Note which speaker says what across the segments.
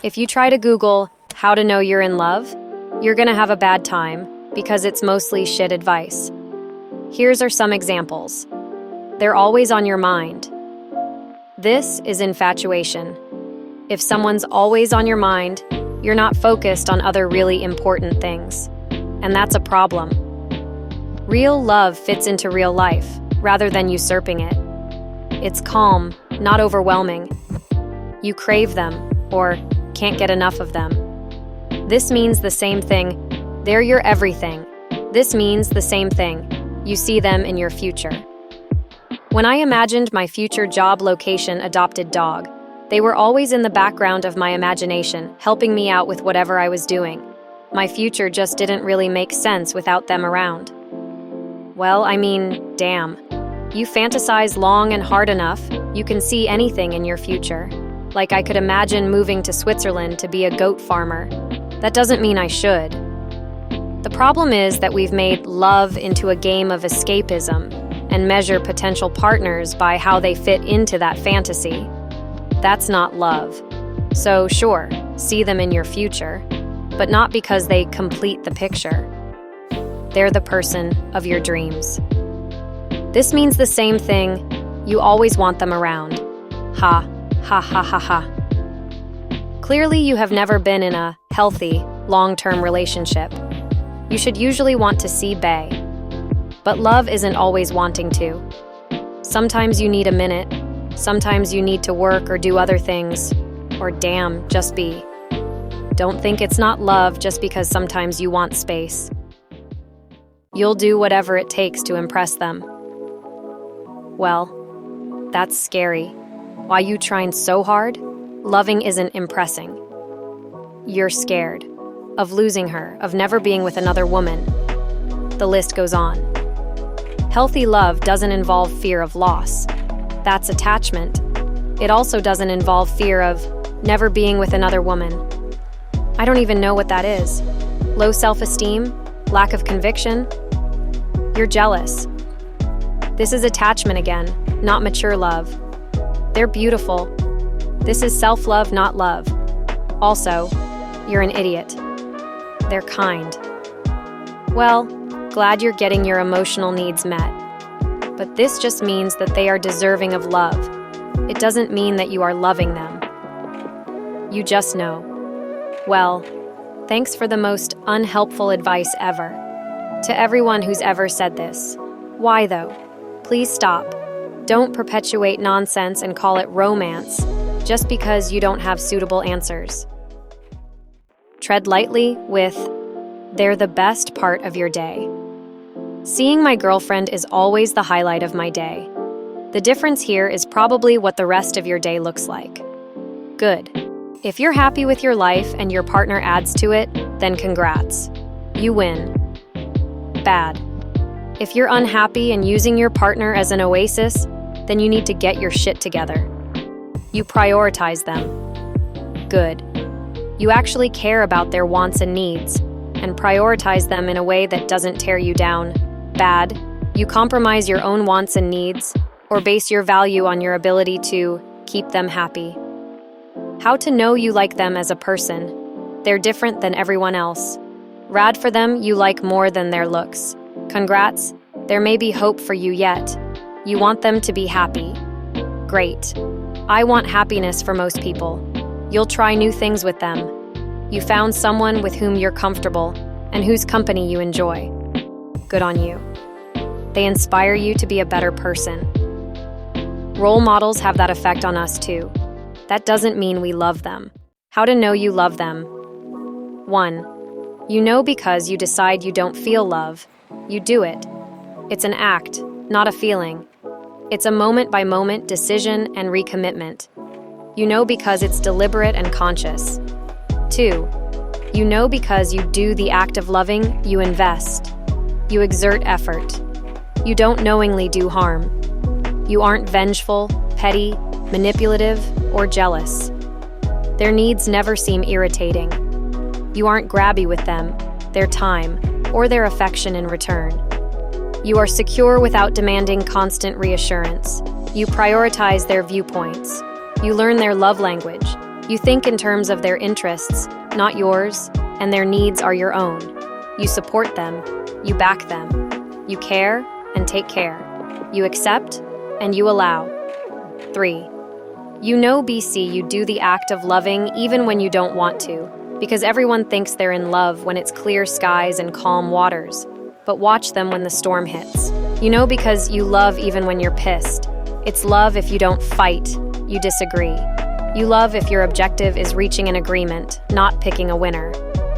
Speaker 1: If you try to Google how to know you're in love, you're gonna have a bad time because it's mostly shit advice. Here's are some examples. They're always on your mind. This is infatuation. If someone's always on your mind, you're not focused on other really important things. And that's a problem. Real love fits into real life, rather than usurping it. It's calm, not overwhelming. You crave them, or can't get enough of them. This means the same thing. They're your everything. This means the same thing. You see them in your future. When I imagined my future job location adopted dog, they were always in the background of my imagination, helping me out with whatever I was doing. My future just didn't really make sense without them around. Well, I mean, damn. You fantasize long and hard enough, you can see anything in your future. Like I could imagine moving to Switzerland to be a goat farmer. That doesn't mean I should. The problem is that we've made love into a game of escapism and measure potential partners by how they fit into that fantasy. That's not love. So sure, see them in your future, but not because they complete the picture. They're the person of your dreams. This means the same thing. You always want them around. Ha, ha, ha, ha, ha. Clearly, you have never been in a healthy, long-term relationship. You should usually want to see bae. But love isn't always wanting to. Sometimes you need a minute. Sometimes you need to work or do other things. Or damn, just be. Don't think it's not love just because sometimes you want space. You'll do whatever it takes to impress them. Well, that's scary. Why you trying so hard? Loving isn't impressing. You're scared of losing her, of never being with another woman. The list goes on. Healthy love doesn't involve fear of loss. That's attachment. It also doesn't involve fear of never being with another woman. I don't even know what that is. Low self-esteem? Lack of conviction? You're jealous. This is attachment again, not mature love. They're beautiful. This is self-love, not love. Also, you're an idiot. They're kind. Well, glad you're getting your emotional needs met. But this just means that they are deserving of love. It doesn't mean that you are loving them. You just know. Well, thanks for the most unhelpful advice ever. To everyone who's ever said this. Why though? Please stop. Don't perpetuate nonsense and call it romance just because you don't have suitable answers. Tread lightly with, they're the best part of your day. Seeing my girlfriend is always the highlight of my day. The difference here is probably what the rest of your day looks like. Good. If you're happy with your life and your partner adds to it, then congrats. You win. Bad. If you're unhappy and using your partner as an oasis, then you need to get your shit together. You prioritize them. Good. You actually care about their wants and needs, and prioritize them in a way that doesn't tear you down. Bad. You compromise your own wants and needs, or base your value on your ability to keep them happy. How to know you like them as a person. They're different than everyone else. Rad for them, you like more than their looks. Congrats, there may be hope for you yet. You want them to be happy. Great. I want happiness for most people. You'll try new things with them. You found someone with whom you're comfortable and whose company you enjoy. Good on you. They inspire you to be a better person. Role models have that effect on us too. That doesn't mean we love them. How to know you love them. 1. You know because you decide you don't feel love. You do it. It's an act, not a feeling. It's a moment-by-moment decision and recommitment. You know because it's deliberate and conscious. 2. You know because you do the act of loving, you invest. You exert effort. You don't knowingly do harm. You aren't vengeful, petty, manipulative, or jealous. Their needs never seem irritating. You aren't grabby with them, their time, or their affection in return. You are secure without demanding constant reassurance. You prioritize their viewpoints. You learn their love language. You think in terms of their interests, not yours, and their needs are your own. You support them, you back them. You care and take care. You accept and you allow. 3. You know, BC, you do the act of loving even when you don't want to, because everyone thinks they're in love when it's clear skies and calm waters. But watch them when the storm hits. You know, because you love even when you're pissed. It's love if you don't fight, you disagree. You love if your objective is reaching an agreement, not picking a winner.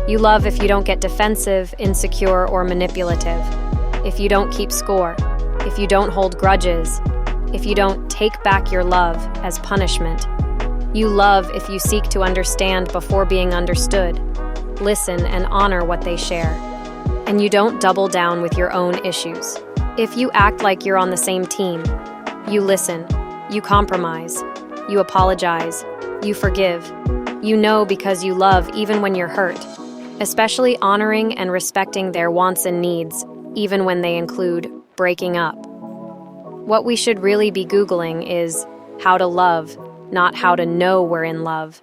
Speaker 1: You love if you don't get defensive, insecure, or manipulative. If you don't keep score. If you don't hold grudges. If you don't take back your love as punishment. You love if you seek to understand before being understood. Listen and honor what they share. And you don't double down with your own issues. If you act like you're on the same team, you listen, you compromise, you apologize, you forgive. You know because you love even when you're hurt, especially honoring and respecting their wants and needs, even when they include breaking up. What we should really be Googling is how to love, not how to know we're in love.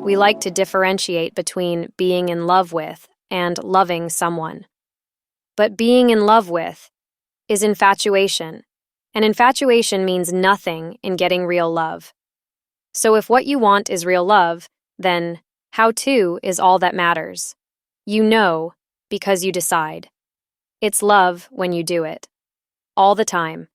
Speaker 1: We like to differentiate between being in love with and loving someone. But being in love with is infatuation, and infatuation means nothing in getting real love. So if what you want is real love, then how to is all that matters. You know because you decide. It's love when you do it. All the time.